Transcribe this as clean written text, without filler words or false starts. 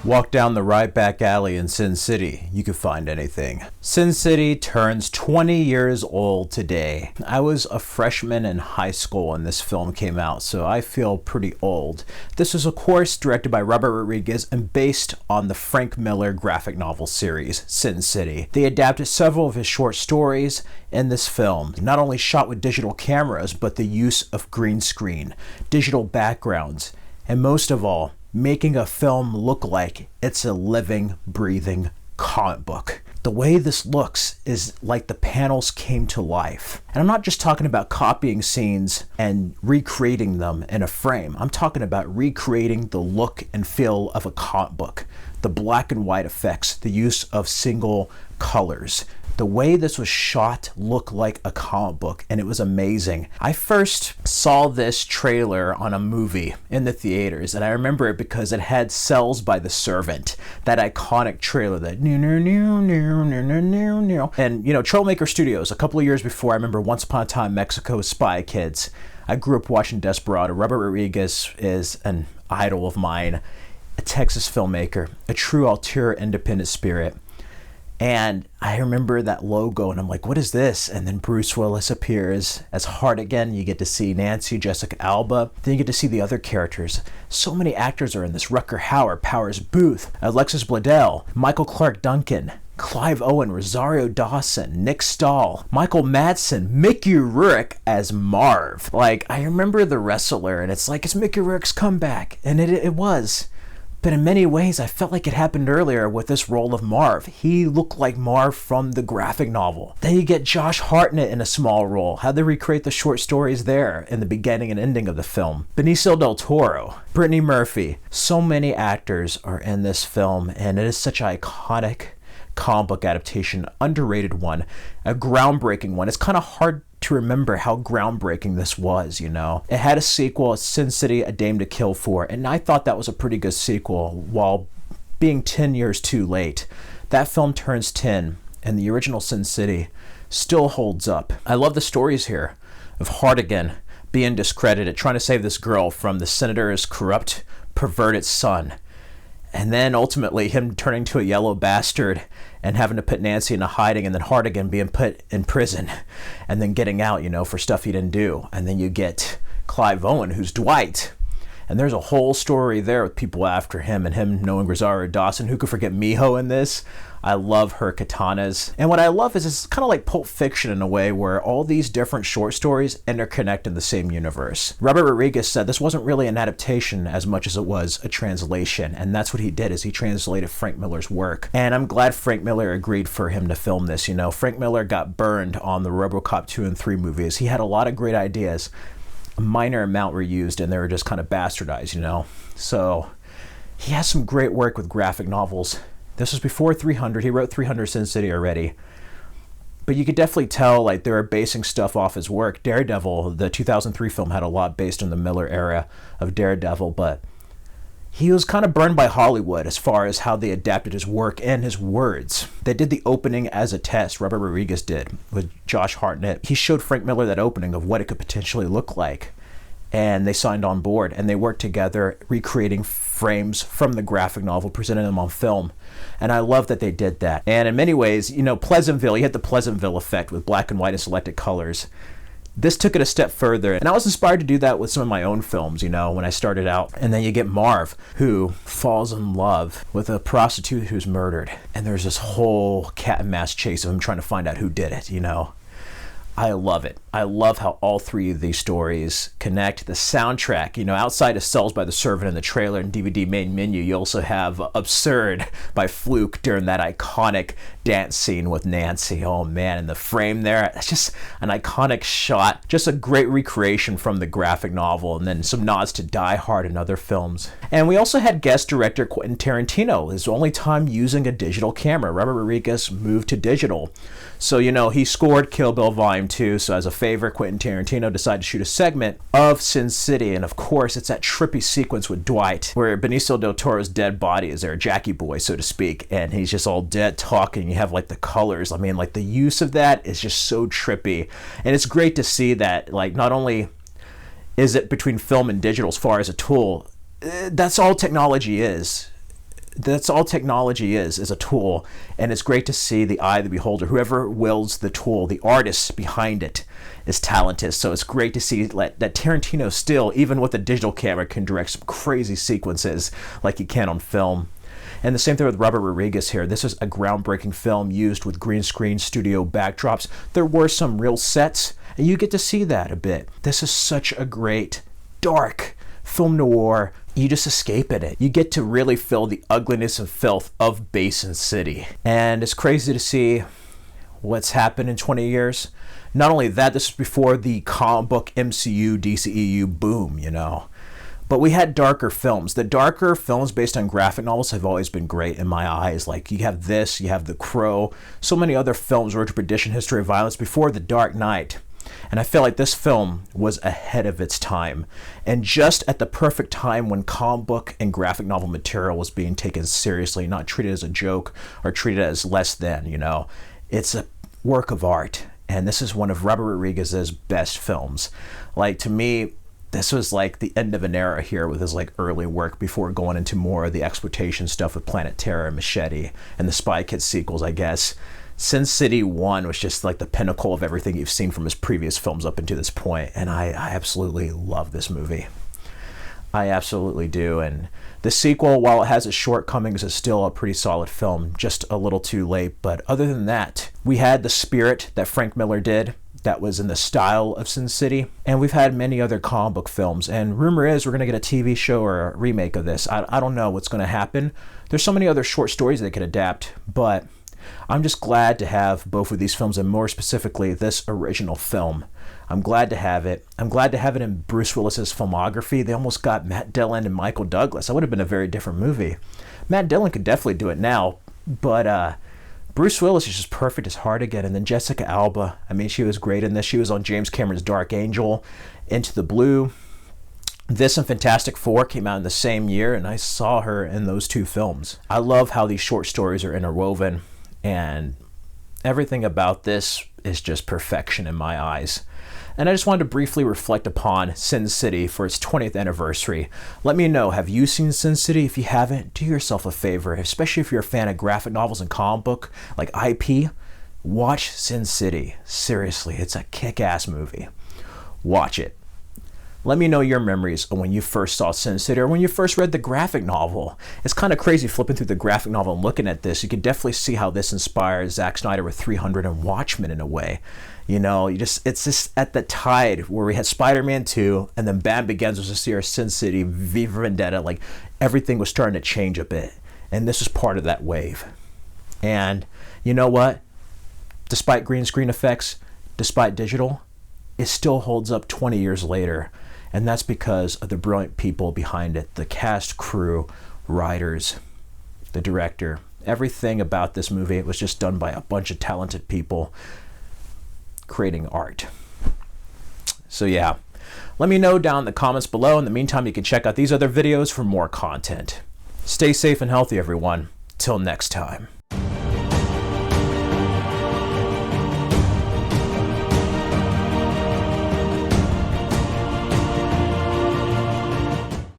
Walk down the right back alley in Sin City, you could find anything. Sin City turns 20 years old today. I was a freshman in high school when this film came out, so I feel pretty old. This is, of course, directed by Robert Rodriguez and based on the Frank Miller graphic novel series, Sin City. They adapted several of his short stories in this film, not only shot with digital cameras, but the use of green screen, digital backgrounds, and most of all, making a film look like it's a living, breathing comic book. The way this looks is like the panels came to life. And I'm not just talking about copying scenes and recreating them in a frame. I'm talking about recreating the look and feel of a comic book. The black and white effects, the use of single colors. The way this was shot looked like a comic book, and it was amazing. I first saw this trailer on a movie in the theaters, and I remember it because it had Cells by the Servant, that iconic trailer, that new. And, Troublemaker Studios, a couple of years before, I remember Once Upon a Time, Mexico, Spy Kids. I grew up watching Desperado. Robert Rodriguez is an idol of mine, a Texas filmmaker, a true auteur independent spirit. And I remember that logo, and I'm like, what is this? And then Bruce Willis appears as Hartigan. You get to see Nancy, Jessica Alba. Then you get to see the other characters. So many actors are in this. Rutger Hauer, Powers Booth, Alexis Bledel, Michael Clark Duncan, Clive Owen, Rosario Dawson, Nick Stahl, Michael Madsen, Mickey Rourke as Marv. I remember The Wrestler, and it's like, it's Mickey Rourke's comeback. And it was. But in many ways, I felt like it happened earlier with this role of Marv. He looked like Marv from the graphic novel. Then you get Josh Hartnett in a small role. How'd they recreate the short stories there in the beginning and ending of the film? Benicio del Toro, Brittany Murphy. So many actors are in this film, and it is such an iconic comic book adaptation, underrated one, a groundbreaking one. It's kind of hard to remember how groundbreaking this was, It had a sequel, Sin City, A Dame to Kill For, and I thought that was a pretty good sequel while being 10 years too late. That film turns 10, and the original Sin City still holds up. I love the stories here of Hartigan being discredited, trying to save this girl from the senator's corrupt, perverted son. And then ultimately him turning to a yellow bastard and having to put Nancy into hiding, and then Hartigan being put in prison and then getting out, for stuff he didn't do. And then you get Clive Owen, who's Dwight. And there's a whole story there with people after him and him knowing Rosario Dawson. Who could forget Miho in this? I love her katanas. And what I love is it's kind of like Pulp Fiction in a way where all these different short stories interconnect in the same universe. Robert Rodriguez said this wasn't really an adaptation as much as it was a translation. And that's what he did, is he translated Frank Miller's work. And I'm glad Frank Miller agreed for him to film this. Frank Miller got burned on the RoboCop 2 and 3 movies. He had a lot of great ideas. A minor amount were used, and they were just kind of bastardized, So he has some great work with graphic novels. This was before 300. He wrote 300 Sin City already. But you could definitely tell they were basing stuff off his work. Daredevil, the 2003 film, had a lot based on the Miller era of Daredevil, but he was kind of burned by Hollywood as far as how they adapted his work and his words. They did the opening as a test, Robert Rodriguez did, with Josh Hartnett. He showed Frank Miller that opening of what it could potentially look like. And they signed on board, and they worked together recreating frames from the graphic novel, presenting them on film. And I love that they did that. And in many ways, Pleasantville, you had the Pleasantville effect with black and white and selected colors. This took it a step further, and I was inspired to do that with some of my own films, when I started out. And then you get Marv, who falls in love with a prostitute who's murdered. And there's this whole cat and mouse chase of him trying to find out who did it, I love it. I love how all three of these stories connect. The soundtrack, outside of Cells by the Servant in the trailer and DVD main menu, you also have Absurd by Fluke during that iconic dance scene with Nancy. Oh man, and the frame there, it's just an iconic shot. Just a great recreation from the graphic novel, and then some nods to Die Hard and other films. And we also had guest director Quentin Tarantino, his only time using a digital camera. Robert Rodriguez moved to digital. So, he scored Kill Bill Volume 2, so as a favor, Quentin Tarantino decided to shoot a segment of Sin City, and of course, it's that trippy sequence with Dwight, where Benicio del Toro's dead body is there, Jackie Boy, so to speak, and he's just all dead talking. You have, the colors. The use of that is just so trippy, and it's great to see that, not only is it between film and digital as far as a tool, that's all technology is. That's all technology is a tool, and it's great to see the eye of the beholder. Whoever wields the tool, the artist behind it, is talented. So it's great to see that Tarantino still, even with a digital camera, can direct some crazy sequences like he can on film. And the same thing with Robert Rodriguez here. This is a groundbreaking film used with green screen studio backdrops. There were some real sets, and you get to see that a bit. This is such a great, dark film noir. You just escape in it. You get to really feel the ugliness and filth of Basin City. And it's crazy to see what's happened in 20 years. Not only that, this is before the comic book MCU, DCEU boom, you know. But we had darker films. The darker films based on graphic novels have always been great in my eyes. Like, you have this, you have The Crow, so many other films, Road to Perdition, History of Violence, before The Dark Knight. And I feel like this film was ahead of its time. And just at the perfect time when comic book and graphic novel material was being taken seriously, not treated as a joke or treated as less than, you know. It's a work of art. And this is one of Robert Rodriguez's best films. Like, to me, this was like the end of an era here with his like early work before going into more of the exploitation stuff with Planet Terror and Machete and the Spy Kids sequels, I guess. Sin City 1 was just like the pinnacle of everything you've seen from his previous films up until this point, and I absolutely love this movie. I absolutely do. And the sequel, while it has its shortcomings, is still a pretty solid film, just a little too late. But other than that, we had The Spirit that Frank Miller did, that was in the style of Sin City. And we've had many other comic book films. And rumor is we're going to get a TV show or a remake of this. I don't know what's going to happen. There's so many other short stories they could adapt. But I'm just glad to have both of these films, and more specifically, this original film. I'm glad to have it. I'm glad to have it in Bruce Willis's filmography. They almost got Matt Dillon and Michael Douglas. That would have been a very different movie. Matt Dillon could definitely do it now. But Bruce Willis is just perfect as hard again. And then Jessica Alba, I mean, she was great in this. She was on James Cameron's Dark Angel, Into the Blue. This and Fantastic Four came out in the same year, and I saw her in those two films. I love how these short stories are interwoven, and everything about this is just perfection in my eyes. And I just wanted to briefly reflect upon Sin City for its 20th anniversary. Let me know, have you seen Sin City? If you haven't, do yourself a favor, especially if you're a fan of graphic novels and comic book, like IP, watch Sin City. Seriously, it's a kick-ass movie. Watch it. Let me know your memories of when you first saw Sin City or when you first read the graphic novel. It's kind of crazy flipping through the graphic novel and looking at this. You can definitely see how this inspired Zack Snyder with 300 and Watchmen in a way. You know, it's just at the tide where we had Spider-Man 2, and then Bam Begins was this year, Sin City, V for Vendetta. Like, everything was starting to change a bit. And this is part of that wave. And you know what? Despite green screen effects, despite digital, it still holds up 20 years later. And that's because of the brilliant people behind it, the cast, crew, writers, the director. Everything about this movie, it was just done by a bunch of talented people creating art. So yeah, let me know down in the comments below. In the meantime, you can check out these other videos for more content. Stay safe and healthy, everyone. Till next time.